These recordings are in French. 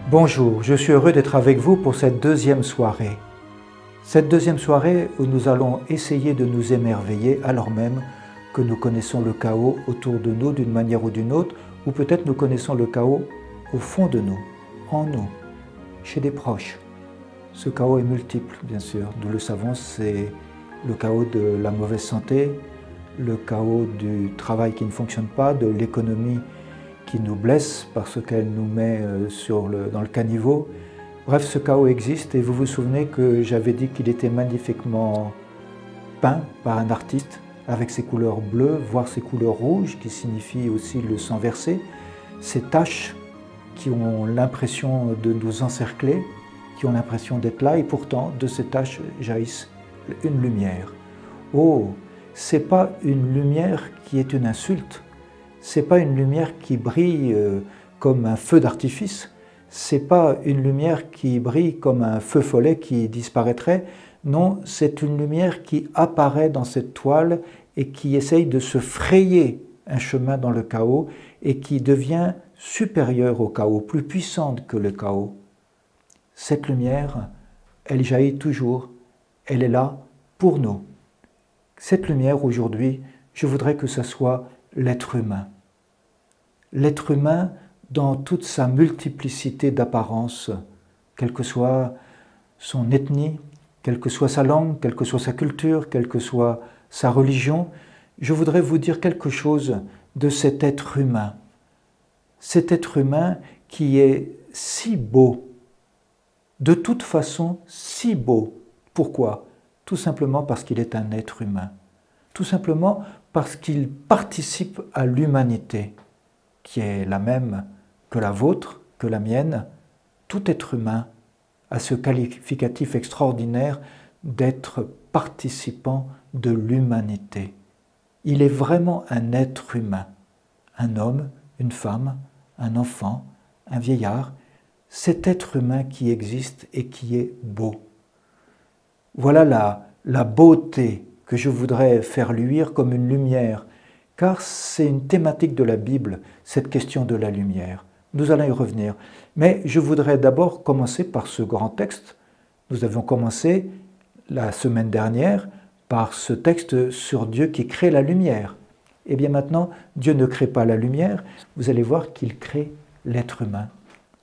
Bonjour, je suis heureux d'être avec vous pour cette deuxième soirée. Cette deuxième soirée où nous allons essayer de nous émerveiller alors même que nous connaissons le chaos autour de nous d'une manière ou d'une autre, ou peut-être nous connaissons le chaos au fond de nous, en nous, chez des proches. Ce chaos est multiple, bien sûr. Nous le savons, c'est le chaos de la mauvaise santé, le chaos du travail qui ne fonctionne pas, de l'économie qui nous blesse parce qu'elle nous met dans le caniveau. Bref, ce chaos existe et vous vous souvenez que j'avais dit qu'il était magnifiquement peint par un artiste avec ses couleurs bleues, voire ses couleurs rouges qui signifient aussi le sang versé, ces taches qui ont l'impression de nous encercler, qui ont l'impression d'être là et pourtant de ces taches jaillissent une lumière. Oh, c'est pas une lumière qui est une insulte. C'est pas une lumière qui brille comme un feu d'artifice, c'est pas une lumière qui brille comme un feu follet qui disparaîtrait, non, c'est une lumière qui apparaît dans cette toile et qui essaye de se frayer un chemin dans le chaos et qui devient supérieure au chaos, plus puissante que le chaos. Cette lumière, elle jaillit toujours, elle est là pour nous. Cette lumière, aujourd'hui, je voudrais que ce soit l'être humain. L'être humain dans toute sa multiplicité d'apparences, quelle que soit son ethnie, quelle que soit sa langue, quelle que soit sa culture, quelle que soit sa religion, je voudrais vous dire quelque chose de cet être humain. Cet être humain qui est si beau, de toute façon si beau. Pourquoi? Tout simplement parce qu'il est un être humain. Tout simplement parce qu'il participe à l'humanité, qui est la même que la vôtre, que la mienne. Tout être humain a ce qualificatif extraordinaire d'être participant de l'humanité. Il est vraiment un être humain, un homme, une femme, un enfant, un vieillard, cet être humain qui existe et qui est beau. Voilà la beauté que je voudrais faire luire comme une lumière, car c'est une thématique de la Bible, cette question de la lumière. Nous allons y revenir. Mais je voudrais d'abord commencer par ce grand texte. Nous avions commencé la semaine dernière par ce texte sur Dieu qui crée la lumière. Et bien maintenant, Dieu ne crée pas la lumière, vous allez voir qu'il crée l'être humain.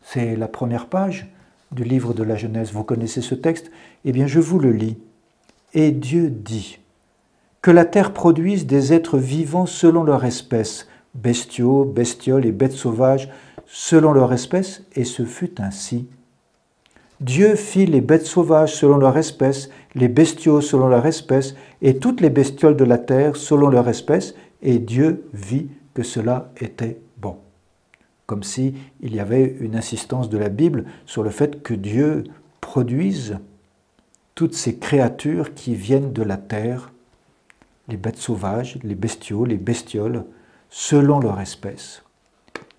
C'est la première page du livre de la Genèse. Vous connaissez ce texte? Eh bien, je vous le lis. Et Dieu dit que la terre produise des êtres vivants selon leur espèce, bestiaux, bestioles et bêtes sauvages selon leur espèce, et ce fut ainsi. Dieu fit les bêtes sauvages selon leur espèce, les bestiaux selon leur espèce, et toutes les bestioles de la terre selon leur espèce, et Dieu vit que cela était bon. Comme si il y avait une insistance de la Bible sur le fait que Dieu produise toutes ces créatures qui viennent de la terre, les bêtes sauvages, les bestiaux, les bestioles, selon leur espèce.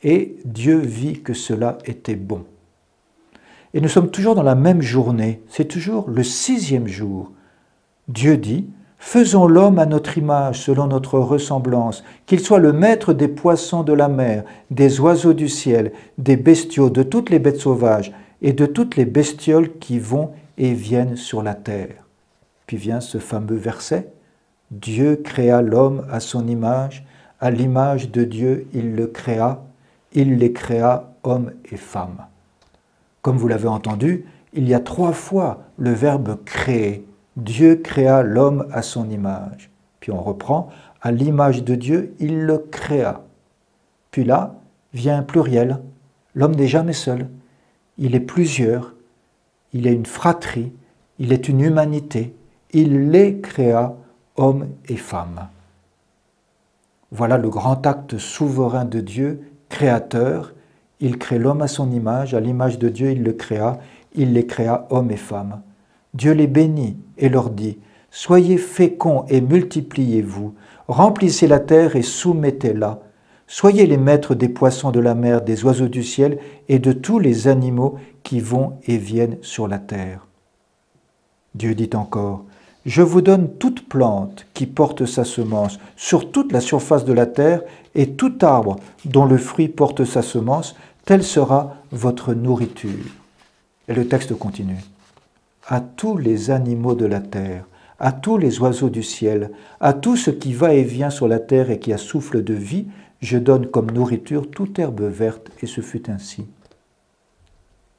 Et Dieu vit que cela était bon. Et nous sommes toujours dans la même journée, c'est toujours le 6e jour. Dieu dit, Faisons l'homme à notre image, selon notre ressemblance, qu'il soit le maître des poissons de la mer, des oiseaux du ciel, des bestiaux, de toutes les bêtes sauvages et de toutes les bestioles qui vont et viennent sur la terre. Puis vient ce fameux verset, Dieu créa l'homme à son image, à l'image de Dieu il le créa, il les créa hommes et femmes. Comme vous l'avez entendu, il y a 3 fois le verbe créer. Dieu créa l'homme à son image. Puis on reprend, à l'image de Dieu, il le créa. Puis là, vient un pluriel. L'homme n'est jamais seul. Il est plusieurs. Il est une fratrie. Il est une humanité. Il les créa, hommes et femmes. Voilà le grand acte souverain de Dieu, créateur. Il crée l'homme à son image, à l'image de Dieu, il le créa. Il les créa, hommes et femmes. Dieu les bénit et leur dit, « Soyez féconds et multipliez-vous, remplissez la terre et soumettez-la. Soyez les maîtres des poissons de la mer, des oiseaux du ciel et de tous les animaux qui vont et viennent sur la terre. » Dieu dit encore, « Je vous donne toute plante qui porte sa semence sur toute la surface de la terre et tout arbre dont le fruit porte sa semence, telle sera votre nourriture. » Et le texte continue. À tous les animaux de la terre, à tous les oiseaux du ciel, à tout ce qui va et vient sur la terre et qui a souffle de vie, je donne comme nourriture toute herbe verte, et ce fut ainsi.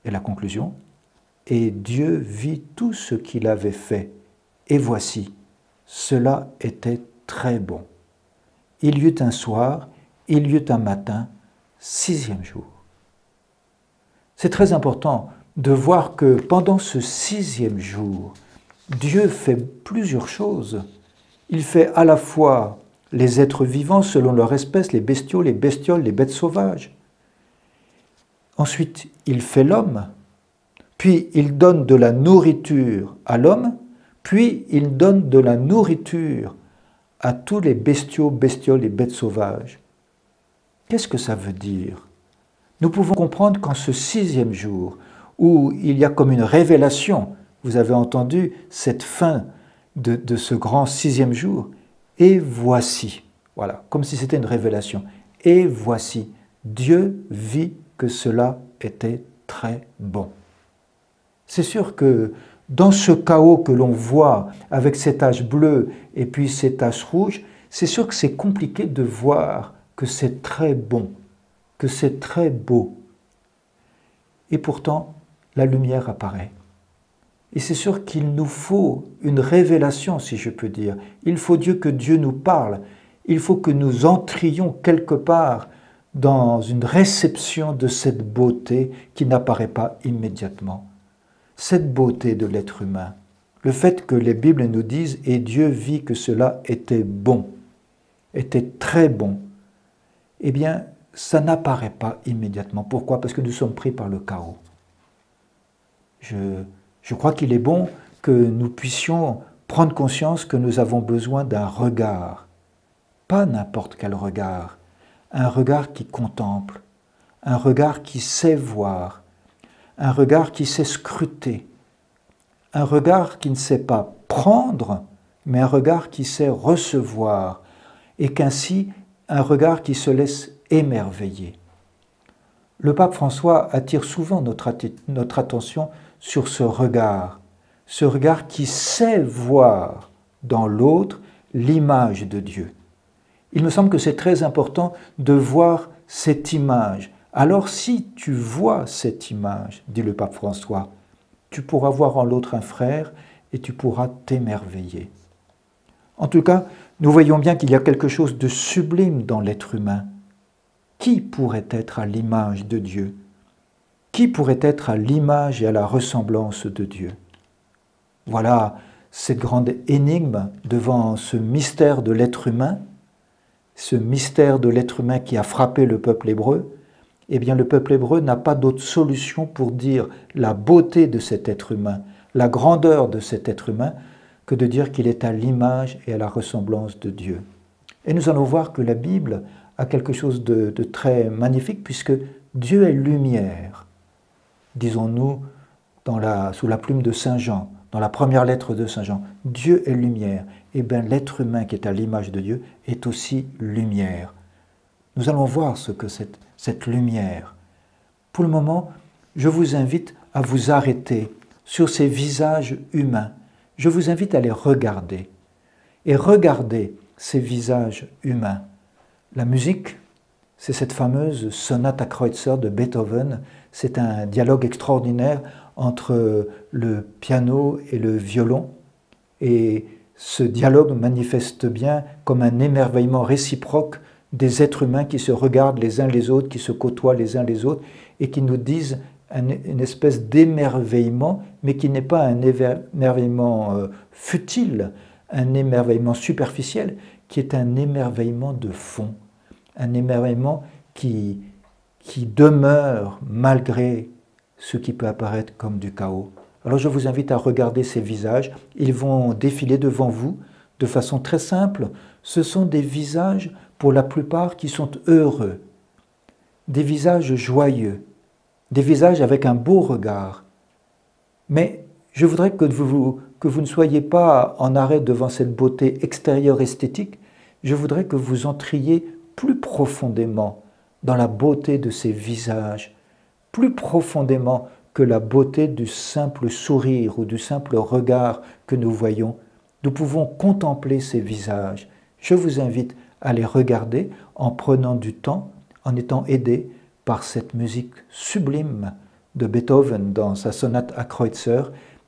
Et la conclusion, et Dieu vit tout ce qu'il avait fait, et voici, cela était très bon. Il y eut un soir, il y eut un matin, 6e jour. C'est très important de voir que pendant ce 6e jour, Dieu fait plusieurs choses. Il fait à la fois les êtres vivants selon leur espèce, les bestiaux, les bestioles, les bêtes sauvages. Ensuite, il fait l'homme, puis il donne de la nourriture à l'homme, puis il donne de la nourriture à tous les bestiaux, bestioles et bêtes sauvages. Qu'est-ce que ça veut dire? Nous pouvons comprendre qu'en ce 6e jour, où il y a comme une révélation, vous avez entendu cette fin de ce grand 6e jour, et voici, voilà, comme si c'était une révélation, et voici, Dieu vit que cela était très bon. C'est sûr que dans ce chaos que l'on voit avec ces taches bleues et puis ces taches rouges, c'est sûr que c'est compliqué de voir que c'est très bon, que c'est très beau. Et pourtant, la lumière apparaît. Et c'est sûr qu'il nous faut une révélation, si je peux dire. Il faut que Dieu nous parle. Il faut que nous entrions quelque part dans une réception de cette beauté qui n'apparaît pas immédiatement. Cette beauté de l'être humain, le fait que les Bibles nous disent « Et Dieu vit que cela était bon, était très bon », eh bien, ça n'apparaît pas immédiatement. Pourquoi? Parce que nous sommes pris par le chaos. Je crois qu'il est bon que nous puissions prendre conscience que nous avons besoin d'un regard, pas n'importe quel regard, un regard qui contemple, un regard qui sait voir, un regard qui sait scruter, un regard qui ne sait pas prendre, mais un regard qui sait recevoir, et qu'ainsi un regard qui se laisse émerveiller. Le pape François attire souvent notre attention sur ce regard qui sait voir dans l'autre l'image de Dieu. Il me semble que c'est très important de voir cette image. Alors si tu vois cette image, dit le pape François, tu pourras voir en l'autre un frère et tu pourras t'émerveiller. En tout cas, nous voyons bien qu'il y a quelque chose de sublime dans l'être humain. Qui pourrait être à l'image de Dieu? Qui pourrait être à l'image et à la ressemblance de Dieu? Voilà cette grande énigme devant ce mystère de l'être humain, ce mystère de l'être humain qui a frappé le peuple hébreu. Eh bien, le peuple hébreu n'a pas d'autre solution pour dire la beauté de cet être humain, la grandeur de cet être humain, que de dire qu'il est à l'image et à la ressemblance de Dieu. Et nous allons voir que la Bible a quelque chose de très magnifique, puisque Dieu est lumière. Disons-nous sous la plume de Saint Jean, dans la première lettre de Saint Jean, Dieu est lumière. eh bien l'être humain qui est à l'image de Dieu est aussi lumière. Nous allons voir ce que c'est cette lumière. Pour le moment, je vous invite à vous arrêter sur ces visages humains. Je vous invite à les regarder. Et regarder ces visages humains. La musique, c'est cette fameuse sonate à Kreutzer de Beethoven. C'est un dialogue extraordinaire entre le piano et le violon. Et ce dialogue manifeste bien comme un émerveillement réciproque des êtres humains qui se regardent les uns les autres, qui se côtoient les uns les autres et qui nous disent une espèce d'émerveillement, mais qui n'est pas un émerveillement futile, un émerveillement superficiel, qui est un émerveillement de fond, un émerveillement qui demeure malgré ce qui peut apparaître comme du chaos. Alors je vous invite à regarder ces visages, ils vont défiler devant vous de façon très simple. Ce sont des visages, pour la plupart, qui sont heureux, des visages joyeux, des visages avec un beau regard. Mais je voudrais que vous ne soyez pas en arrêt devant cette beauté extérieure esthétique, je voudrais que vous entriez plus profondément dans la beauté de ces visages, plus profondément que la beauté du simple sourire ou du simple regard que nous voyons. Nous pouvons contempler ces visages. Je vous invite à les regarder en prenant du temps, en étant aidé par cette musique sublime de Beethoven dans sa sonate à Kreutzer,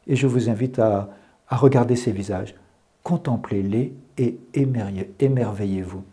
et je vous invite à regarder ces visages. Contemplez-les et émerveillez-vous.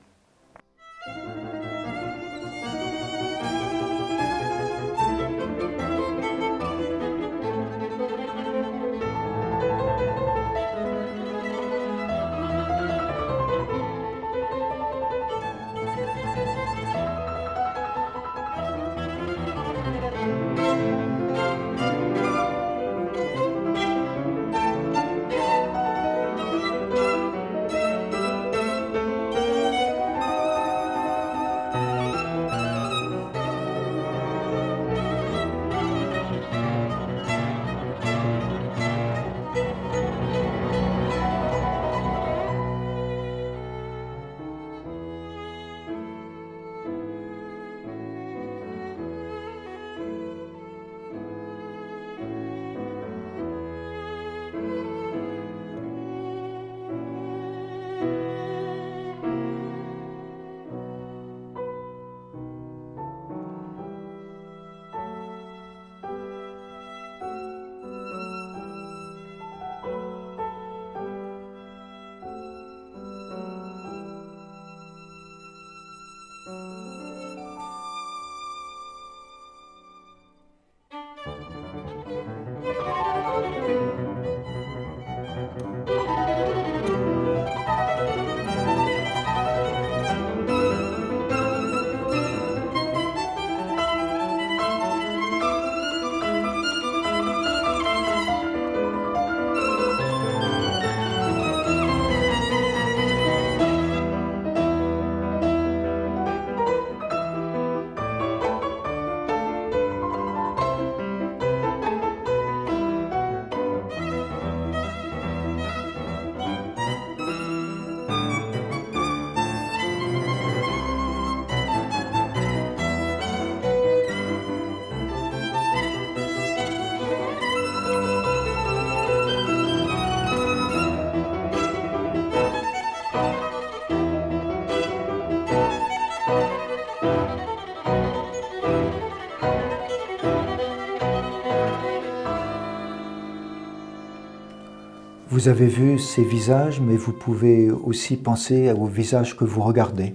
Vous avez vu ces visages, mais vous pouvez aussi penser aux visages que vous regardez,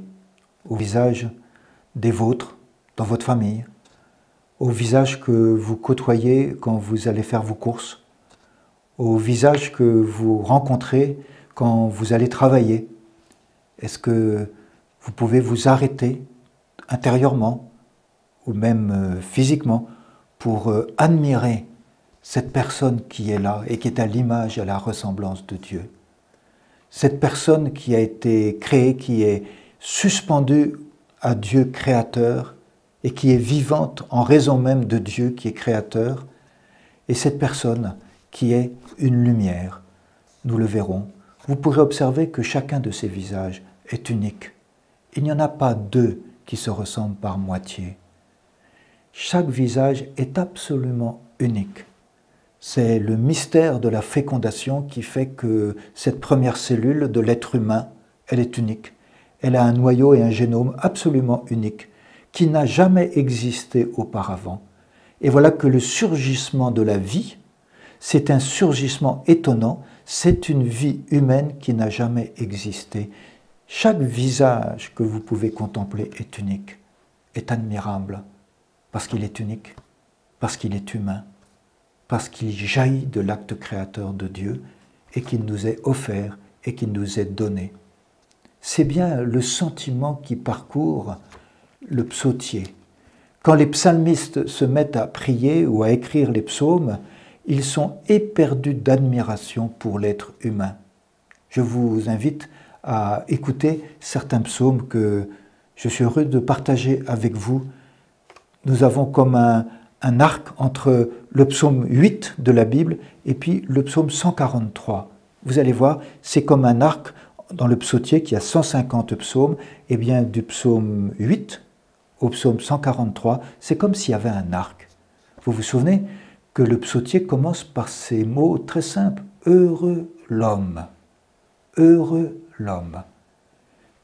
aux visages des vôtres dans votre famille, aux visages que vous côtoyez quand vous allez faire vos courses, aux visages que vous rencontrez quand vous allez travailler. Est-ce que vous pouvez vous arrêter intérieurement ou même physiquement pour admirer cette personne qui est là et qui est à l'image et à la ressemblance de Dieu. Cette personne qui a été créée, qui est suspendue à Dieu créateur et qui est vivante en raison même de Dieu qui est créateur, et cette personne qui est une lumière. Nous le verrons vous pourrez observer que chacun de ces visages est unique. Il n'y en a pas deux qui se ressemblent par moitié. Chaque visage est absolument unique. C'est le mystère de la fécondation qui fait que cette première cellule de l'être humain, elle est unique. Elle a un noyau et un génome absolument uniques, qui n'a jamais existé auparavant. Et voilà que le surgissement de la vie, c'est un surgissement étonnant, c'est une vie humaine qui n'a jamais existé. Chaque visage que vous pouvez contempler est unique, est admirable, parce qu'il est unique, parce qu'il est humain, parce qu'il jaillit de l'acte créateur de Dieu et qu'il nous est offert et qu'il nous est donné. C'est bien le sentiment qui parcourt le psautier. Quand les psalmistes se mettent à prier ou à écrire les psaumes, ils sont éperdus d'admiration pour l'être humain. Je vous invite à écouter certains psaumes que je suis heureux de partager avec vous. Nous avons comme un arc entre le psaume 8 de la Bible et puis le psaume 143. Vous allez voir, c'est comme un arc dans le psautier qui a 150 psaumes, et bien du psaume 8 au psaume 143, c'est comme s'il y avait un arc. Vous vous souvenez que le psautier commence par ces mots très simples, « Heureux l'homme »,« Heureux l'homme ».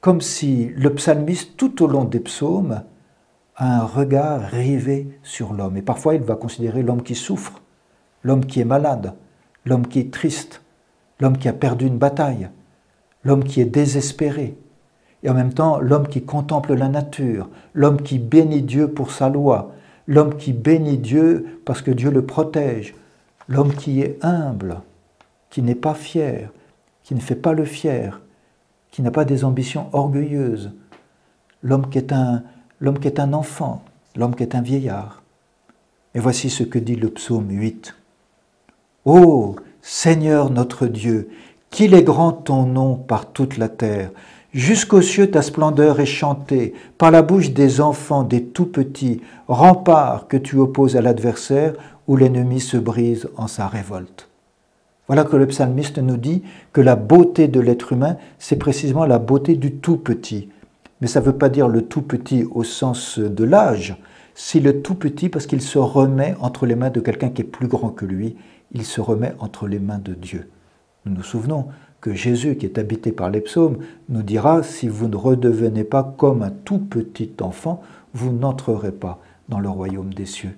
Comme si le psalmiste, tout au long des psaumes, a un regard rivé sur l'homme. Et parfois, il va considérer l'homme qui souffre, l'homme qui est malade, l'homme qui est triste, l'homme qui a perdu une bataille, l'homme qui est désespéré, et en même temps l'homme qui contemple la nature, l'homme qui bénit Dieu pour sa loi, l'homme qui bénit Dieu parce que Dieu le protège, l'homme qui est humble, qui n'est pas fier, qui ne fait pas le fier, qui n'a pas des ambitions orgueilleuses, l'homme qui est un enfant, l'homme qui est un vieillard. Et voici ce que dit le psaume 8. « Ô Seigneur notre Dieu, qu'il est grand ton nom par toute la terre. Jusqu'aux cieux ta splendeur est chantée, par la bouche des enfants, des tout-petits, rempart que tu opposes à l'adversaire, où l'ennemi se brise en sa révolte. » Voilà que le psalmiste nous dit que la beauté de l'être humain, c'est précisément la beauté du tout-petit. Mais ça ne veut pas dire le tout-petit au sens de l'âge, c'est le tout-petit parce qu'il se remet entre les mains de quelqu'un qui est plus grand que lui, il se remet entre les mains de Dieu. Nous nous souvenons que Jésus, qui est habité par les psaumes, nous dira « Si vous ne redevenez pas comme un tout petit enfant, vous n'entrerez pas dans le royaume des cieux. »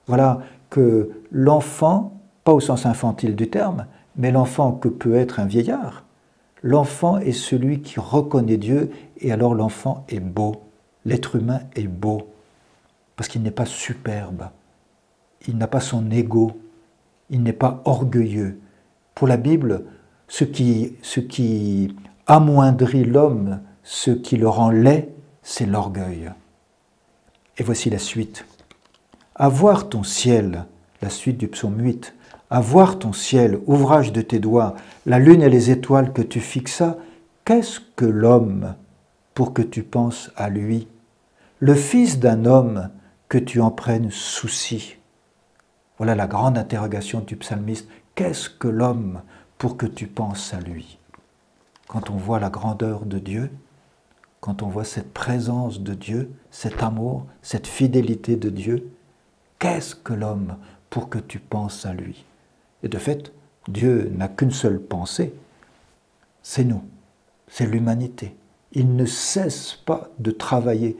Voilà que l'enfant, pas au sens infantile du terme, mais l'enfant que peut être un vieillard, l'enfant est celui qui reconnaît Dieu et alors l'enfant est beau. L'être humain est beau parce qu'il n'est pas superbe, il n'a pas son ego, il n'est pas orgueilleux. Pour la Bible, ce qui amoindrit l'homme, ce qui le rend laid, c'est l'orgueil. Et voici la suite. « À voir ton ciel », la suite du psaume 8, « à voir ton ciel, ouvrage de tes doigts, la lune et les étoiles que tu fixas, qu'est-ce que l'homme pour que tu penses à lui? Le fils d'un homme que tu en prennes souci. » Voilà la grande interrogation du psalmiste. Qu'est-ce que l'homme pour que tu penses à lui? Quand on voit la grandeur de Dieu, quand on voit cette présence de Dieu, cet amour, cette fidélité de Dieu, qu'est-ce que l'homme pour que tu penses à lui? Et de fait, Dieu n'a qu'une seule pensée, c'est nous, c'est l'humanité. Il ne cesse pas de travailler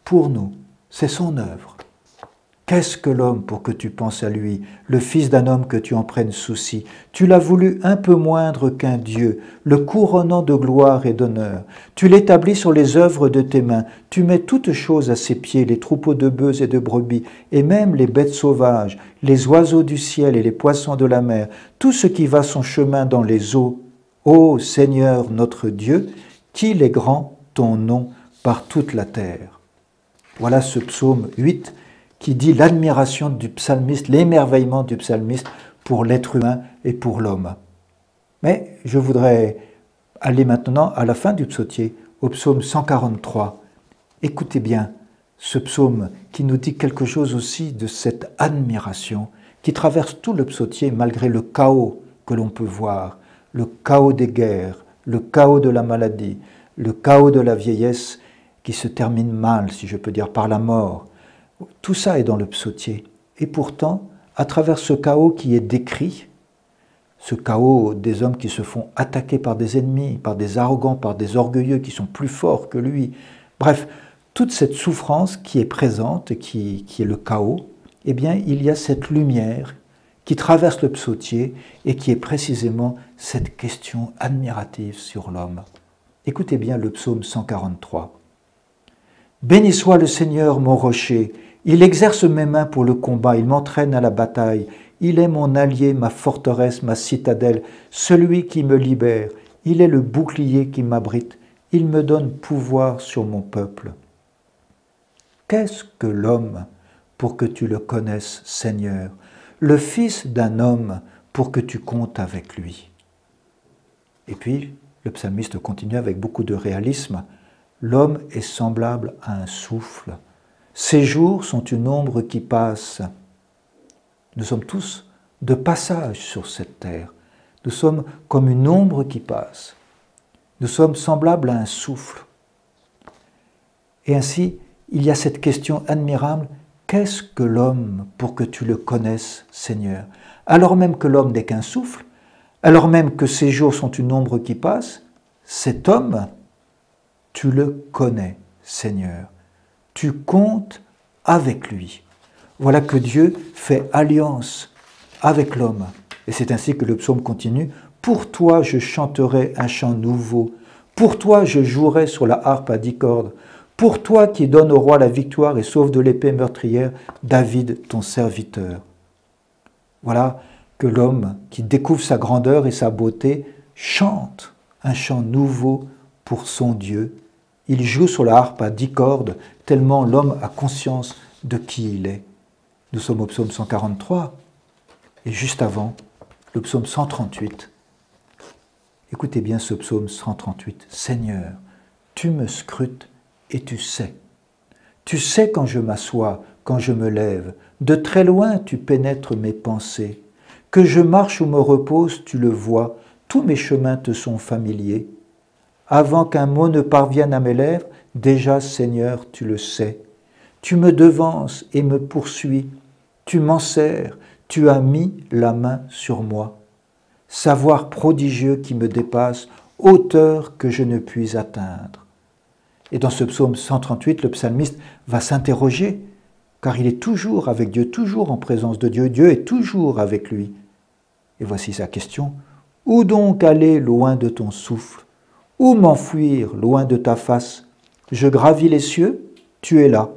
pour nous, c'est son œuvre. Qu'est-ce que l'homme pour que tu penses à lui, le fils d'un homme que tu en prennes souci? Tu l'as voulu un peu moindre qu'un Dieu, le couronnant de gloire et d'honneur. Tu l'établis sur les œuvres de tes mains. Tu mets toutes choses à ses pieds, les troupeaux de bœufs et de brebis, et même les bêtes sauvages, les oiseaux du ciel et les poissons de la mer, tout ce qui va son chemin dans les eaux. Ô Seigneur notre Dieu, qu'il est grand ton nom par toute la terre. Voilà ce psaume 8 qui dit l'admiration du psalmiste, l'émerveillement du psalmiste pour l'être humain et pour l'homme. Mais je voudrais aller maintenant à la fin du psautier, au psaume 143. Écoutez bien ce psaume qui nous dit quelque chose aussi de cette admiration qui traverse tout le psautier malgré le chaos que l'on peut voir, le chaos des guerres, le chaos de la maladie, le chaos de la vieillesse qui se termine mal, si je peux dire, par la mort. Tout ça est dans le psautier. Et pourtant, à travers ce chaos qui est décrit, ce chaos des hommes qui se font attaquer par des ennemis, par des arrogants, par des orgueilleux qui sont plus forts que lui, bref, toute cette souffrance qui est présente, qui est le chaos, eh bien, il y a cette lumière qui traverse le psautier et qui est précisément cette question admirative sur l'homme. Écoutez bien le psaume 143. « Béni soit le Seigneur, mon rocher, il exerce mes mains pour le combat, il m'entraîne à la bataille, il est mon allié, ma forteresse, ma citadelle, celui qui me libère, il est le bouclier qui m'abrite, il me donne pouvoir sur mon peuple. » Qu'est-ce que l'homme pour que tu le connaisses, Seigneur, le fils d'un homme pour que tu comptes avec lui? Et puis, le psalmiste continue avec beaucoup de réalisme. L'homme est semblable à un souffle. Ses jours sont une ombre qui passe. Nous sommes tous de passage sur cette terre. Nous sommes comme une ombre qui passe. Nous sommes semblables à un souffle. Et ainsi, il y a cette question admirable, qu'est-ce que l'homme pour que tu le connaisses, Seigneur? Alors même que l'homme n'est qu'un souffle, alors même que ses jours sont une ombre qui passe, cet homme, tu le connais, Seigneur. Tu comptes avec lui. Voilà que Dieu fait alliance avec l'homme. Et c'est ainsi que le psaume continue. Pour toi, je chanterai un chant nouveau. Pour toi, je jouerai sur la harpe à 10 cordes. Pour toi qui donnes au roi la victoire et sauve de l'épée meurtrière, David, ton serviteur. Voilà que l'homme qui découvre sa grandeur et sa beauté chante un chant nouveau pour son Dieu. Il joue sur la harpe à 10 cordes, tellement l'homme a conscience de qui il est. Nous sommes au psaume 143, et juste avant, le psaume 138. Écoutez bien ce psaume 138. « Seigneur, tu me scrutes et tu sais. Tu sais quand je m'assois, quand je me lève. De très loin, tu pénètres mes pensées. Que je marche ou me repose, tu le vois. Tous mes chemins te sont familiers. Avant qu'un mot ne parvienne à mes lèvres, déjà, Seigneur, tu le sais. Tu me devances et me poursuis. Tu m'enserres, tu as mis la main sur moi. Savoir prodigieux qui me dépasse, hauteur que je ne puis atteindre. » Et dans ce psaume 138, le psalmiste va s'interroger, car il est toujours avec Dieu, toujours en présence de Dieu. Dieu est toujours avec lui. Et voici sa question. « Où donc aller loin de ton souffle? Où m'enfuir loin de ta face? Je gravis les cieux, tu es là.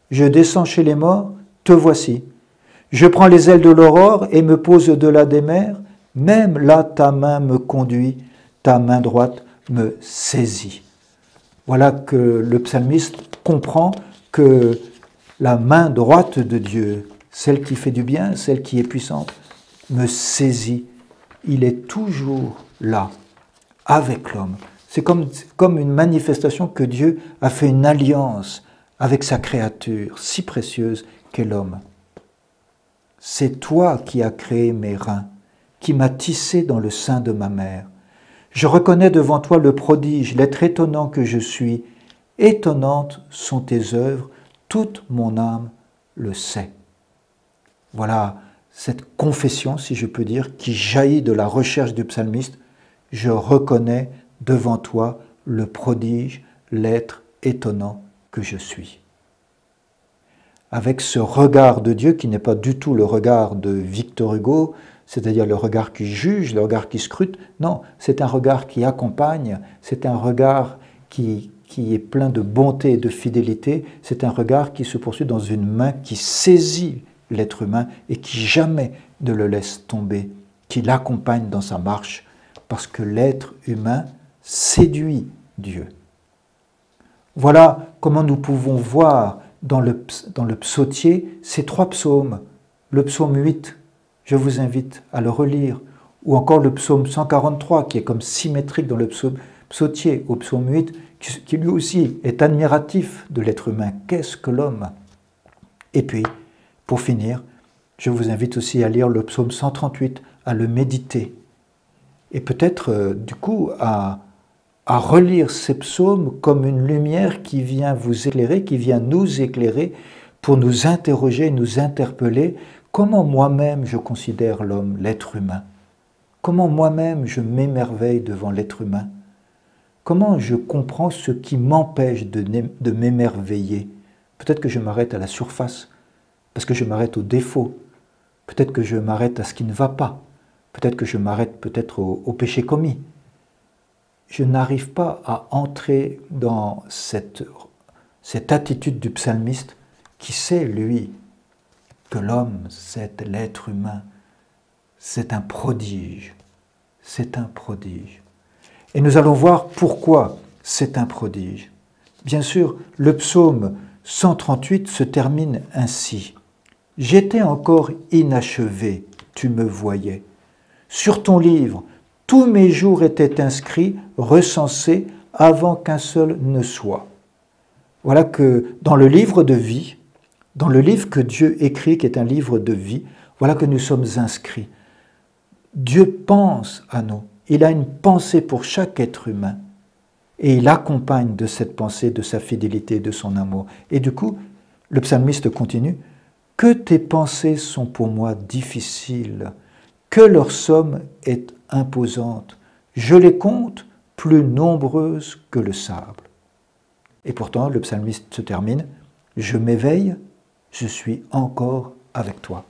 Je descends chez les morts, te voici. Je prends les ailes de l'aurore et me pose au-delà des mers. Même là, ta main me conduit, ta main droite me saisit. » Voilà que le psalmiste comprend que la main droite de Dieu, celle qui fait du bien, celle qui est puissante, me saisit. Il est toujours là, avec l'homme. C'est comme une manifestation que Dieu a fait une alliance avec sa créature si précieuse qu'est l'homme. C'est toi qui as créé mes reins, qui m'as tissé dans le sein de ma mère. Je reconnais devant toi le prodige, l'être étonnant que je suis. Étonnantes sont tes œuvres, toute mon âme le sait. Voilà cette confession, si je peux dire, qui jaillit de la recherche du psalmiste. Je reconnais devant toi le prodige, l'être étonnant que je suis. Avec ce regard de Dieu qui n'est pas du tout le regard de Victor Hugo, c'est-à-dire le regard qui juge, le regard qui scrute. Non, c'est un regard qui accompagne, c'est un regard qui est plein de bonté et de fidélité, c'est un regard qui se poursuit dans une main qui saisit l'être humain et qui jamais ne le laisse tomber, qui l'accompagne dans sa marche, parce que l'être humain séduit Dieu. Voilà comment nous pouvons voir dans le psautier ces 3 psaumes, le psaume 8, je vous invite à le relire, ou encore le psaume 143 qui est comme symétrique dans le psautier au psaume 8, qui lui aussi est admiratif de l'être humain. Qu'est-ce que l'homme? Et puis, pour finir, je vous invite aussi à lire le psaume 138, à le méditer, et peut-être du coup à à relire ces psaumes comme une lumière qui vient vous éclairer, qui vient nous éclairer pour nous interroger, nous interpeller. Comment moi-même je considère l'homme, l'être humain? Comment moi-même je m'émerveille devant l'être humain? Comment je comprends ce qui m'empêche de m'émerveiller? Peut-être que je m'arrête à la surface, parce que je m'arrête aux défauts. Peut-être que je m'arrête à ce qui ne va pas. Peut-être que je m'arrête peut-être au péché commis. Je n'arrive pas à entrer dans cette attitude du psalmiste qui sait, lui, que l'homme, c'est l'être humain, c'est un prodige. C'est un prodige. Et nous allons voir pourquoi c'est un prodige. Bien sûr, le psaume 138 se termine ainsi. « J'étais encore inachevé, tu me voyais. Sur ton livre, tous mes jours étaient inscrits, recensés, avant qu'un seul ne soit. » Voilà que dans le livre de vie, dans le livre que Dieu écrit, qui est un livre de vie, voilà que nous sommes inscrits. Dieu pense à nous. Il a une pensée pour chaque être humain. Et il accompagne de cette pensée, de sa fidélité, de son amour. Et du coup, le psalmiste continue, « Que tes pensées sont pour moi difficiles, que leur somme est imposante. Je les compte plus nombreuses que le sable. » Et pourtant, le psalmiste se termine, « Je m'éveille, je suis encore avec toi. »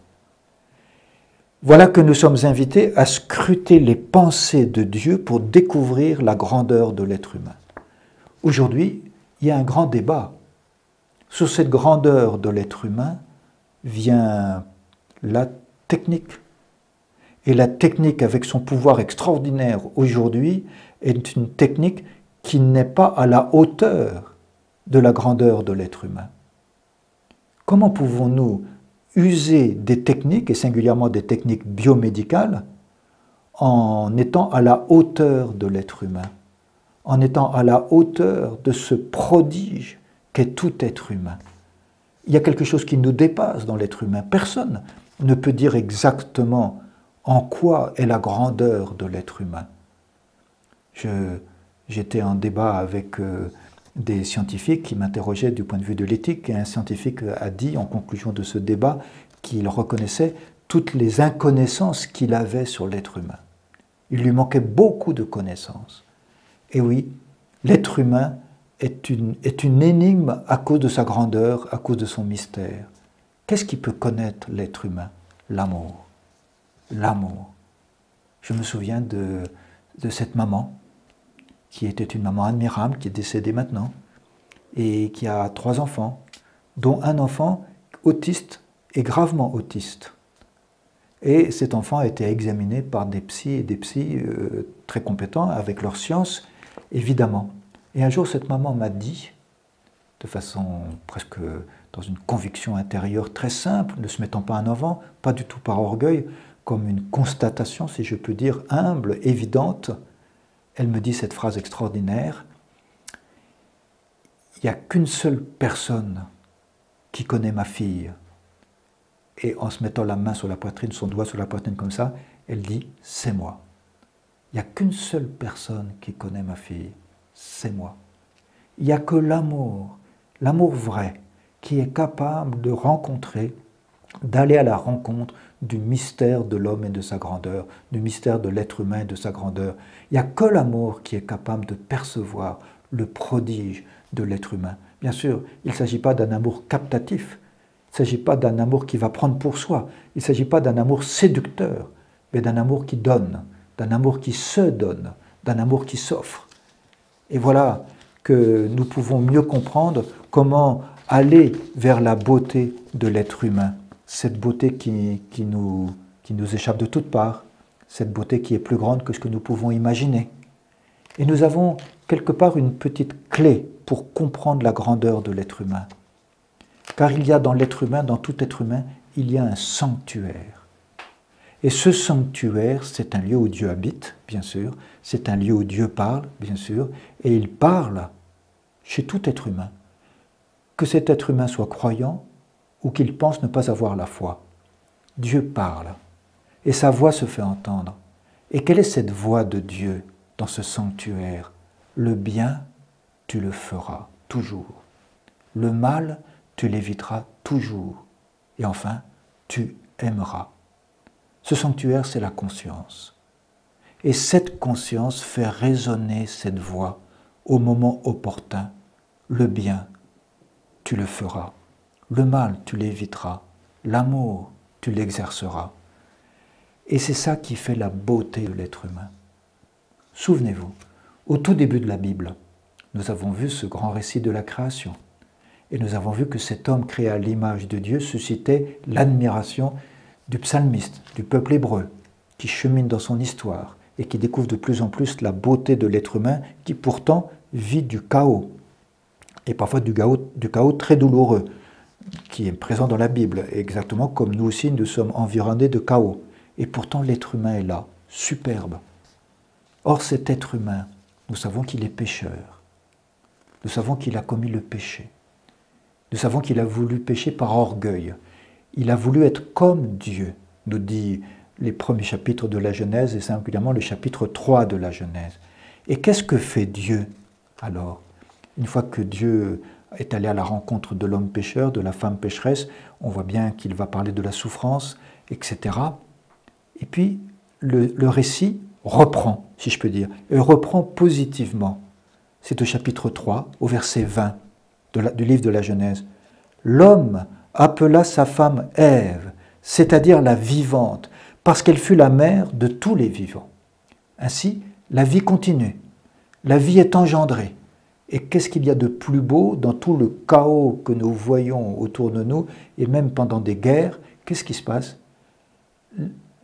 Voilà que nous sommes invités à scruter les pensées de Dieu pour découvrir la grandeur de l'être humain. Aujourd'hui, il y a un grand débat. Sur cette grandeur de l'être humain vient la technique. Et la technique, avec son pouvoir extraordinaire aujourd'hui, est une technique qui n'est pas à la hauteur de la grandeur de l'être humain. Comment pouvons-nous user des techniques, et singulièrement des techniques biomédicales, en étant à la hauteur de l'être humain, en étant à la hauteur de ce prodige qu'est tout être humain? Il y a quelque chose qui nous dépasse dans l'être humain. Personne ne peut dire exactement en quoi est la grandeur de l'être humain. J'étais en débat avec des scientifiques qui m'interrogeaient du point de vue de l'éthique, et un scientifique a dit en conclusion de ce débat qu'il reconnaissait toutes les inconnaissances qu'il avait sur l'être humain. Il lui manquait beaucoup de connaissances. Et oui, l'être humain est une énigme à cause de sa grandeur, à cause de son mystère. Qu'est-ce qui peut connaître l'être humain? L'amour. L'amour. Je me souviens de cette maman, qui était une maman admirable, qui est décédée maintenant, et qui a 3 enfants, dont un enfant autiste et gravement autiste. Et cet enfant a été examiné par des psys et des psys très compétents avec leur science, évidemment. Et un jour, cette maman m'a dit, de façon presque dans une conviction intérieure très simple, ne se mettant pas en avant, pas du tout par orgueil, comme une constatation, si je peux dire, humble, évidente, elle me dit cette phrase extraordinaire, « Il n'y a qu'une seule personne qui connaît ma fille. » Et en se mettant la main sur la poitrine, son doigt sur la poitrine comme ça, elle dit, « C'est moi. » Il n'y a qu'une seule personne qui connaît ma fille, c'est moi. Il n'y a que l'amour vrai, qui est capable de rencontrer, d'aller à la rencontre du mystère de l'homme et de sa grandeur, du mystère de l'être humain et de sa grandeur. Il n'y a que l'amour qui est capable de percevoir le prodige de l'être humain. Bien sûr, il ne s'agit pas d'un amour captatif, il ne s'agit pas d'un amour qui va prendre pour soi, il ne s'agit pas d'un amour séducteur, mais d'un amour qui donne, d'un amour qui se donne, d'un amour qui s'offre. Et voilà que nous pouvons mieux comprendre comment aller vers la beauté de l'être humain, cette beauté qui nous échappe de toutes parts, cette beauté qui est plus grande que ce que nous pouvons imaginer. Et nous avons quelque part une petite clé pour comprendre la grandeur de l'être humain. Car il y a dans l'être humain, dans tout être humain, il y a un sanctuaire. Et ce sanctuaire, c'est un lieu où Dieu habite, bien sûr, c'est un lieu où Dieu parle, bien sûr, et il parle chez tout être humain. Que cet être humain soit croyant ou qu'il pense ne pas avoir la foi. Dieu parle, et sa voix se fait entendre. Et quelle est cette voix de Dieu dans ce sanctuaire? Le bien, tu le feras toujours. Le mal, tu l'éviteras toujours. Et enfin, tu aimeras. Ce sanctuaire, c'est la conscience. Et cette conscience fait résonner cette voix au moment opportun. Le bien, tu le feras. Le mal, tu l'éviteras. L'amour, tu l'exerceras. Et c'est ça qui fait la beauté de l'être humain. Souvenez-vous, au tout début de la Bible, nous avons vu ce grand récit de la création. Et nous avons vu que cet homme créé à l'image de Dieu suscitait l'admiration du psalmiste, du peuple hébreu, qui chemine dans son histoire et qui découvre de plus en plus la beauté de l'être humain qui pourtant vit du chaos, et parfois du chaos très douloureux, qui est présent dans la Bible, exactement comme nous aussi nous sommes environnés de chaos. Et pourtant l'être humain est là, superbe. Or cet être humain, nous savons qu'il est pécheur. Nous savons qu'il a commis le péché. Nous savons qu'il a voulu pécher par orgueil. Il a voulu être comme Dieu, nous dit les premiers chapitres de la Genèse et singulièrement le chapitre 3 de la Genèse. Et qu'est-ce que fait Dieu alors? Une fois que Dieu est allé à la rencontre de l'homme pécheur, de la femme pécheresse, on voit bien qu'il va parler de la souffrance, etc. Et puis le récit reprend, si je peux dire, et reprend positivement. C'est au chapitre 3, au verset 20 du livre de la Genèse. L'homme appela sa femme Ève, c'est-à-dire la vivante, parce qu'elle fut la mère de tous les vivants. Ainsi, la vie continue, la vie est engendrée. Et qu'est-ce qu'il y a de plus beau dans tout le chaos que nous voyons autour de nous, et même pendant des guerres, qu'est-ce qui se passe?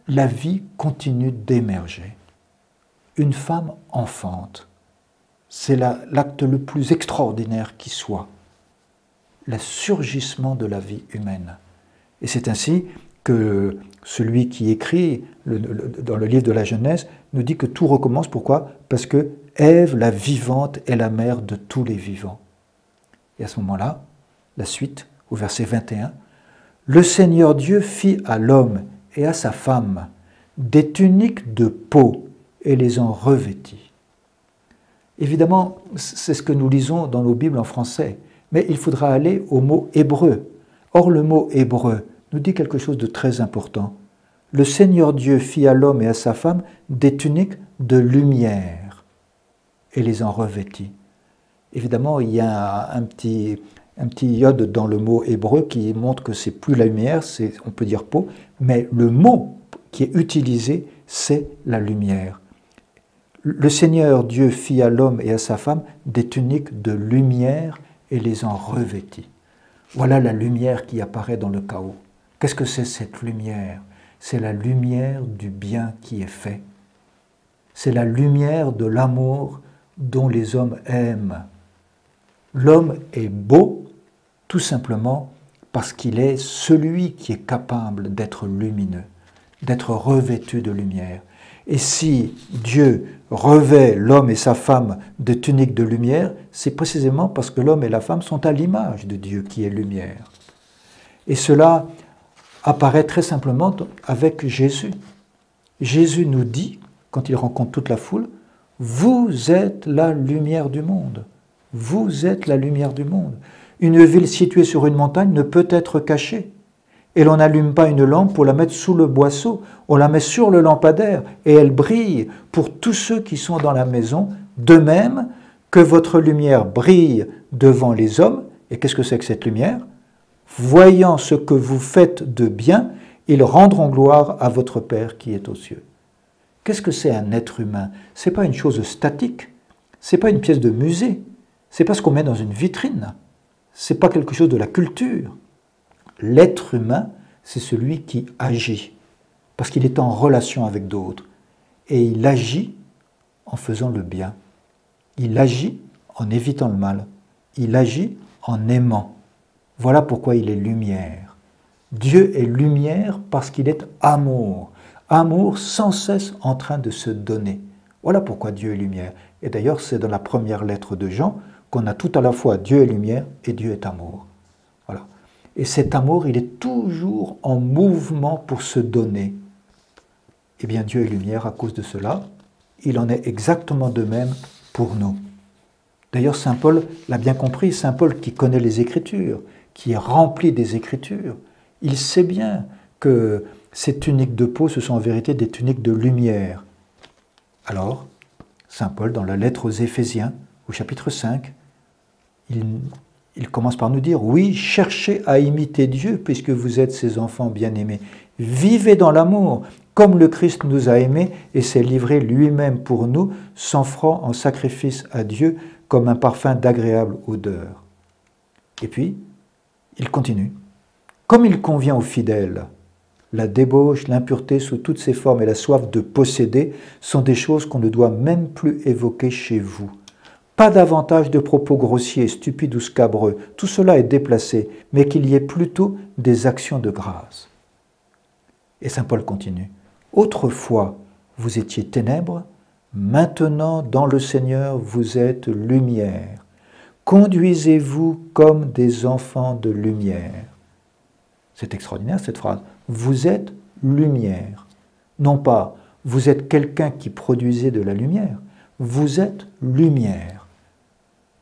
La vie continue d'émerger. Une femme enfante, c'est l'acte le plus extraordinaire qui soit, le surgissement de la vie humaine. Et c'est ainsi que celui qui écrit dans le livre de la Genèse nous dit que tout recommence. Pourquoi? Parce que Ève, la vivante, est la mère de tous les vivants. Et à ce moment-là, la suite, au verset 21, « Le Seigneur Dieu fit à l'homme et à sa femme des tuniques de peau et les en revêtit. » Évidemment, c'est ce que nous lisons dans nos Bibles en français, mais il faudra aller au mot hébreu. Or, le mot hébreu nous dit quelque chose de très important. Le Seigneur Dieu fit à l'homme et à sa femme des tuniques de lumière et les en revêtit. Évidemment, il y a un petit iode dans le mot hébreu qui montre que c'est plus la lumière, on peut dire peau, mais le mot qui est utilisé, c'est la lumière. Le Seigneur Dieu fit à l'homme et à sa femme des tuniques de lumière et les en revêtit. Voilà la lumière qui apparaît dans le chaos. Qu'est-ce que c'est cette lumière? C'est la lumière du bien qui est fait. C'est la lumière de l'amour dont les hommes aiment. L'homme est beau tout simplement parce qu'il est celui qui est capable d'être lumineux, d'être revêtu de lumière. Et si Dieu revêt l'homme et sa femme de tuniques de lumière, c'est précisément parce que l'homme et la femme sont à l'image de Dieu qui est lumière. Et cela apparaît très simplement avec Jésus. Jésus nous dit, quand il rencontre toute la foule, « Vous êtes la lumière du monde. Vous êtes la lumière du monde. Une ville située sur une montagne ne peut être cachée. Et l'on n'allume pas une lampe pour la mettre sous le boisseau, on la met sur le lampadaire et elle brille pour tous ceux qui sont dans la maison, de même que votre lumière brille devant les hommes. » Et qu'est-ce que c'est que cette lumière? Voyant ce que vous faites de bien, ils rendront gloire à votre Père qui est aux cieux. Qu'est-ce que c'est un être humain? Ce n'est pas une chose statique, ce n'est pas une pièce de musée, ce n'est pas ce qu'on met dans une vitrine, ce n'est pas quelque chose de la culture. L'être humain, c'est celui qui agit, parce qu'il est en relation avec d'autres. Et il agit en faisant le bien. Il agit en évitant le mal. Il agit en aimant. Voilà pourquoi il est lumière. Dieu est lumière parce qu'il est amour. Amour sans cesse en train de se donner. Voilà pourquoi Dieu est lumière. Et d'ailleurs, c'est dans la première lettre de Jean qu'on a tout à la fois Dieu est lumière et Dieu est amour. Voilà. Et cet amour, il est toujours en mouvement pour se donner. Eh bien, Dieu est lumière à cause de cela. Il en est exactement de même pour nous. D'ailleurs, saint Paul l'a bien compris, saint Paul qui connaît les Écritures, qui est rempli des Écritures, il sait bien que ces tuniques de peau, ce sont en vérité des tuniques de lumière. Alors, saint Paul, dans la lettre aux Éphésiens, au chapitre 5, il commence par nous dire « Oui, cherchez à imiter Dieu, puisque vous êtes ses enfants bien-aimés. Vivez dans l'amour, comme le Christ nous a aimés et s'est livré lui-même pour nous, s'offrant en sacrifice à Dieu comme un parfum d'agréable odeur. » Et puis, il continue. « Comme il convient aux fidèles, la débauche, l'impureté sous toutes ses formes et la soif de posséder sont des choses qu'on ne doit même plus évoquer chez vous. Pas davantage de propos grossiers, stupides ou scabreux, tout cela est déplacé, mais qu'il y ait plutôt des actions de grâce. » Et saint Paul continue. « Autrefois, vous étiez ténèbres, maintenant, dans le Seigneur, vous êtes lumière. Conduisez-vous comme des enfants de lumière. » C'est extraordinaire cette phrase. Vous êtes lumière. Non pas vous êtes quelqu'un qui produisait de la lumière, vous êtes lumière.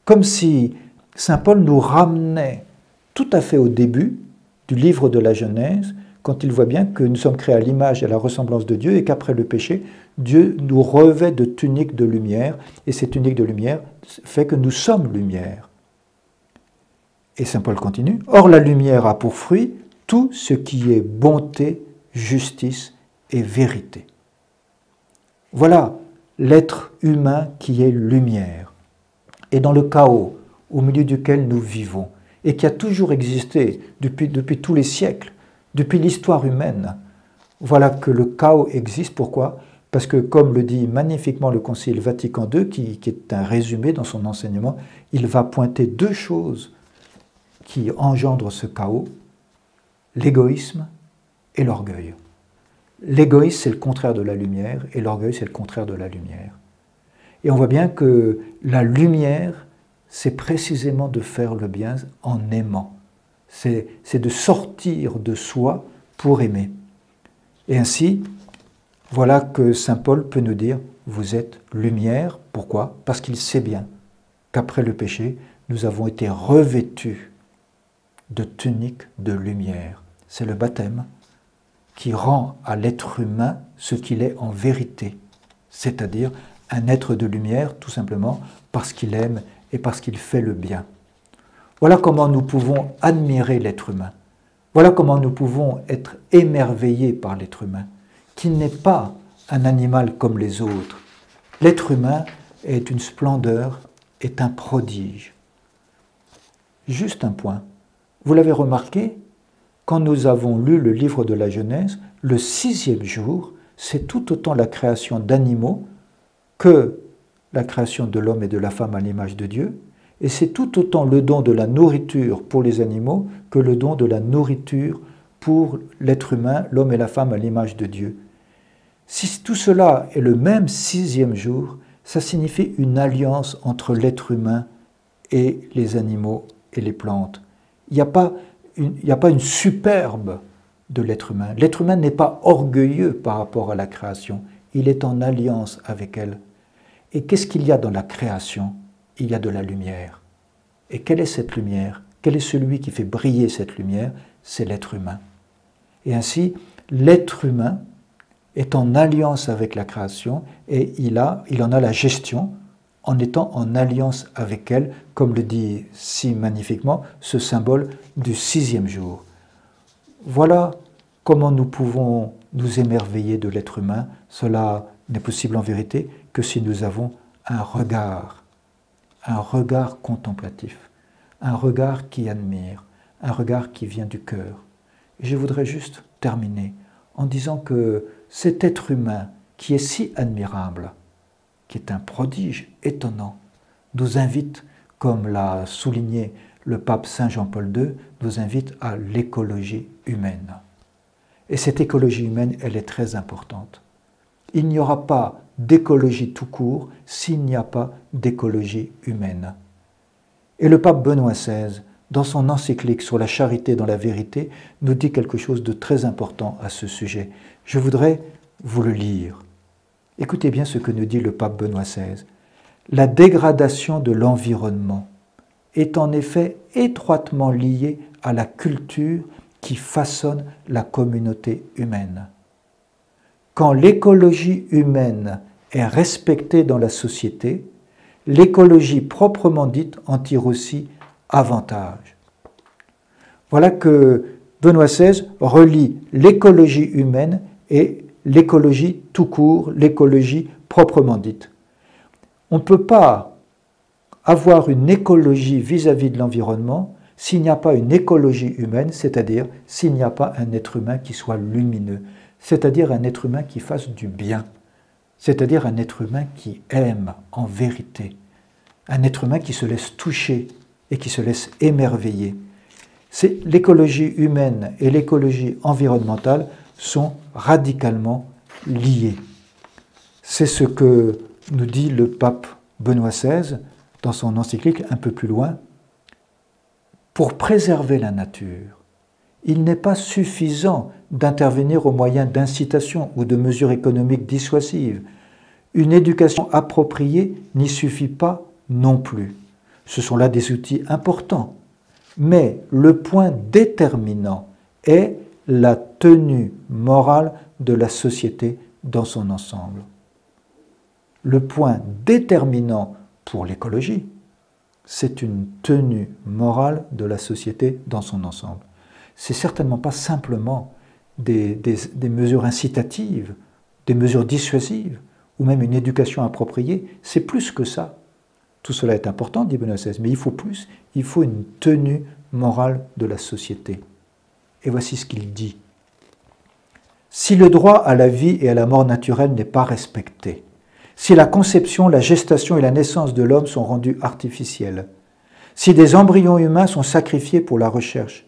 Comme si saint Paul nous ramenait tout à fait au début du livre de la Genèse, quand il voit bien que nous sommes créés à l'image et à la ressemblance de Dieu et qu'après le péché, Dieu nous revêt de tuniques de lumière et cette tunique de lumière fait que nous sommes lumière. Et saint Paul continue. Or la lumière a pour fruit tout ce qui est bonté, justice et vérité. Voilà l'être humain qui est lumière. Et dans le chaos au milieu duquel nous vivons, et qui a toujours existé depuis tous les siècles, depuis l'histoire humaine, voilà que le chaos existe. Pourquoi ? Parce que, comme le dit magnifiquement le Concile Vatican II, qui est un résumé dans son enseignement, il va pointer deux choses qui engendrent ce chaos, l'égoïsme et l'orgueil. L'égoïsme, c'est le contraire de la lumière, et l'orgueil, c'est le contraire de la lumière. Et on voit bien que la lumière, c'est précisément de faire le bien en aimant. C'est de sortir de soi pour aimer. Et ainsi, voilà que saint Paul peut nous dire, vous êtes lumière. Pourquoi ? Parce qu'il sait bien qu'après le péché, nous avons été revêtus de tuniques de lumière. C'est le baptême qui rend à l'être humain ce qu'il est en vérité, c'est-à-dire un être de lumière, tout simplement parce qu'il aime et parce qu'il fait le bien. Voilà comment nous pouvons admirer l'être humain. Voilà comment nous pouvons être émerveillés par l'être humain, qui n'est pas un animal comme les autres. L'être humain est une splendeur, est un prodige. Juste un point. Vous l'avez remarqué, quand nous avons lu le livre de la Genèse, le 6e jour, c'est tout autant la création d'animaux que la création de l'homme et de la femme à l'image de Dieu, et c'est tout autant le don de la nourriture pour les animaux que le don de la nourriture pour l'être humain, l'homme et la femme à l'image de Dieu. Si tout cela est le même 6e jour, ça signifie une alliance entre l'être humain et les animaux et les plantes. Il n'y a pas une superbe de l'être humain. L'être humain n'est pas orgueilleux par rapport à la création. Il est en alliance avec elle. Et qu'est-ce qu'il y a dans la création ? Il y a de la lumière. Et quelle est cette lumière ? Quel est celui qui fait briller cette lumière ? C'est l'être humain. Et ainsi, l'être humain est en alliance avec la création et il en a la gestion en étant en alliance avec elle, comme le dit si magnifiquement ce symbole du 6e jour. Voilà comment nous pouvons nous émerveiller de l'être humain. Cela n'est possible en vérité que si nous avons un regard contemplatif, un regard qui admire, un regard qui vient du cœur. Et je voudrais juste terminer en disant que cet être humain qui est si admirable, qui est un prodige étonnant, nous invite, comme l'a souligné le pape Saint Jean-Paul II, nous invite à l'écologie humaine. Et cette écologie humaine, elle est très importante. Il n'y aura pas d'écologie tout court s'il n'y a pas d'écologie humaine. Et le pape Benoît XVI, dans son encyclique sur la charité dans la vérité, nous dit quelque chose de très important à ce sujet. Je voudrais vous le lire. Écoutez bien ce que nous dit le pape Benoît XVI. La dégradation de l'environnement est en effet étroitement liée à la culture qui façonne la communauté humaine. Quand l'écologie humaine est respectée dans la société, l'écologie proprement dite en tire aussi avantage. Voilà que Benoît XVI relie l'écologie humaine et l'écologie tout court, l'écologie proprement dite. On ne peut pas avoir une écologie vis-à-vis de l'environnement s'il n'y a pas une écologie humaine, c'est-à-dire s'il n'y a pas un être humain qui soit lumineux, c'est-à-dire un être humain qui fasse du bien, c'est-à-dire un être humain qui aime en vérité, un être humain qui se laisse toucher et qui se laisse émerveiller. L'écologie humaine et l'écologie environnementale sont radicalement liées. C'est ce que nous dit le pape Benoît XVI dans son encyclique un peu plus loin. Pour préserver la nature, il n'est pas suffisant d'intervenir au moyen d'incitations ou de mesures économiques dissuasives. Une éducation appropriée n'y suffit pas non plus. Ce sont là des outils importants. Mais le point déterminant est la tenue morale de la société dans son ensemble. Le point déterminant pour l'écologie, c'est une tenue morale de la société dans son ensemble. C'est certainement pas simplement des mesures incitatives, des mesures dissuasives, ou même une éducation appropriée, c'est plus que ça. Tout cela est important, dit Benoît XVI, mais il faut plus, il faut une tenue morale de la société. Et voici ce qu'il dit. Si le droit à la vie et à la mort naturelle n'est pas respecté, si la conception, la gestation et la naissance de l'homme sont rendues artificielles, si des embryons humains sont sacrifiés pour la recherche,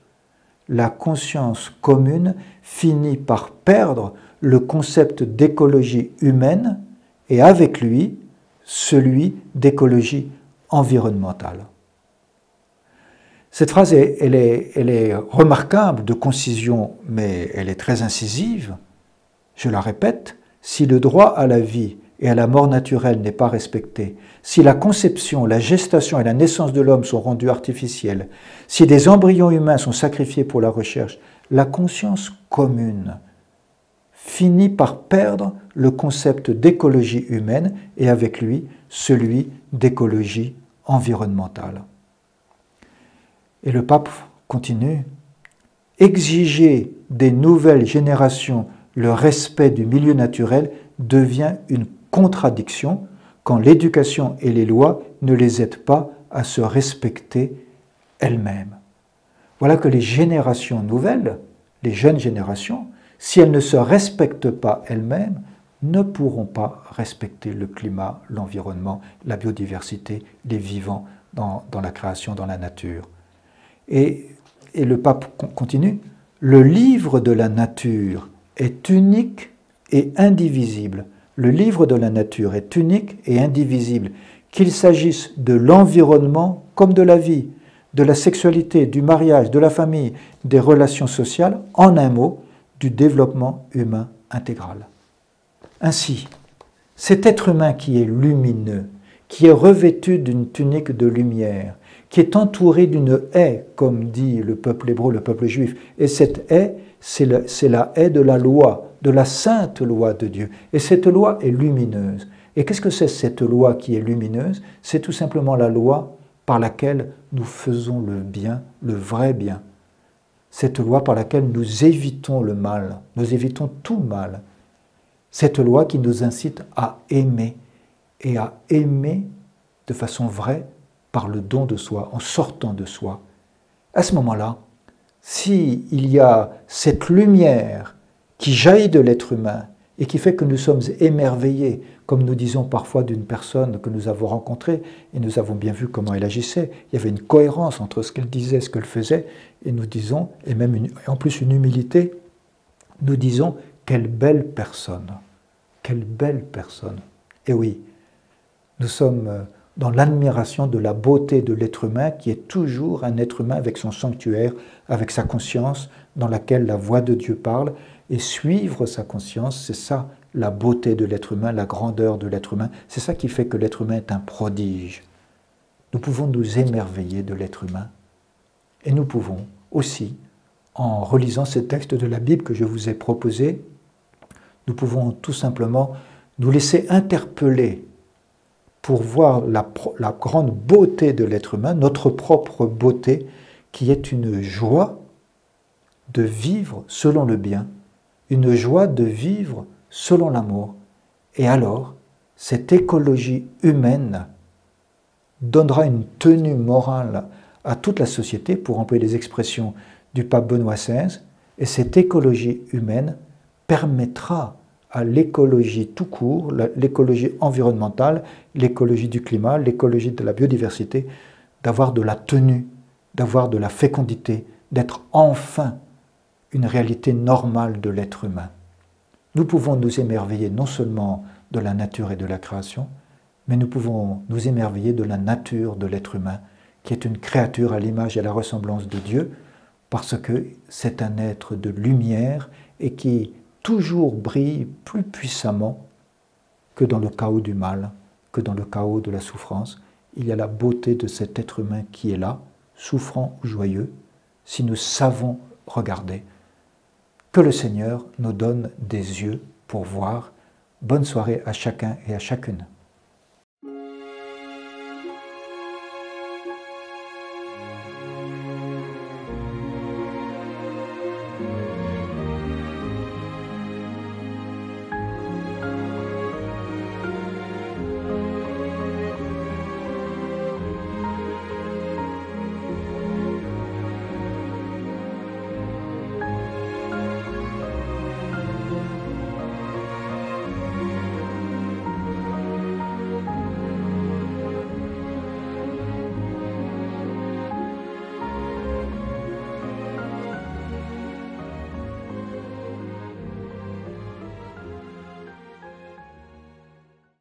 la conscience commune finit par perdre le concept d'écologie humaine et avec lui, celui d'écologie environnementale. Cette phrase, elle est remarquable de concision, mais elle est très incisive. Je la répète, si le droit à la vie et à la mort naturelle n'est pas respecté, si la conception, la gestation et la naissance de l'homme sont rendues artificielles, si des embryons humains sont sacrifiés pour la recherche, la conscience commune finit par perdre le concept d'écologie humaine et avec lui celui d'écologie environnementale. Et le pape continue, « Exiger des nouvelles générations le respect du milieu naturel devient une contradiction quand l'éducation et les lois ne les aident pas à se respecter elles-mêmes. » Voilà que les générations nouvelles, les jeunes générations, si elles ne se respectent pas elles-mêmes, ne pourront pas respecter le climat, l'environnement, la biodiversité, les vivants dans la création, dans la nature. Et le pape continue, « Le livre de la nature est unique et indivisible. Le livre de la nature est unique et indivisible, qu'il s'agisse de l'environnement comme de la vie, de la sexualité, du mariage, de la famille, des relations sociales, en un mot, du développement humain intégral. » Ainsi, cet être humain qui est lumineux, qui est revêtu d'une tunique de lumière, qui est entouré d'une haie, comme dit le peuple hébreu, le peuple juif, et cette haie, c'est la haie de la loi, de la sainte loi de Dieu. Et cette loi est lumineuse. Et qu'est-ce que c'est cette loi qui est lumineuse? C'est tout simplement la loi par laquelle nous faisons le bien, le vrai bien. Cette loi par laquelle nous évitons le mal, nous évitons tout mal. Cette loi qui nous incite à aimer, et à aimer de façon vraie par le don de soi, en sortant de soi. À ce moment-là, s'il y a cette lumière qui jaillit de l'être humain et qui fait que nous sommes émerveillés, comme nous disons parfois d'une personne que nous avons rencontrée, et nous avons bien vu comment elle agissait, il y avait une cohérence entre ce qu'elle disait et ce qu'elle faisait, et nous disons, et même en plus une humilité, nous disons, quelle belle personne, quelle belle personne. Et oui, nous sommes dans l'admiration de la beauté de l'être humain qui est toujours un être humain avec son sanctuaire, avec sa conscience dans laquelle la voix de Dieu parle, et suivre sa conscience, c'est ça la beauté de l'être humain, la grandeur de l'être humain, c'est ça qui fait que l'être humain est un prodige. Nous pouvons nous émerveiller de l'être humain et nous pouvons aussi, en relisant ces textes de la Bible que je vous ai proposés, nous pouvons tout simplement nous laisser interpeller pour voir la grande beauté de l'être humain, notre propre beauté, qui est une joie de vivre selon le bien, une joie de vivre selon l'amour. Et alors, cette écologie humaine donnera une tenue morale à toute la société, pour employer les expressions du pape Benoît XVI, et cette écologie humaine permettra à l'écologie tout court, l'écologie environnementale, l'écologie du climat, l'écologie de la biodiversité, d'avoir de la tenue, d'avoir de la fécondité, d'être enfin une réalité normale de l'être humain. Nous pouvons nous émerveiller non seulement de la nature et de la création, mais nous pouvons nous émerveiller de la nature de l'être humain, qui est une créature à l'image et à la ressemblance de Dieu, parce que c'est un être de lumière et qui toujours brille plus puissamment que dans le chaos du mal, que dans le chaos de la souffrance. Il y a la beauté de cet être humain qui est là, souffrant ou joyeux, si nous savons regarder. Que le Seigneur nous donne des yeux pour voir. Bonne soirée à chacun et à chacune.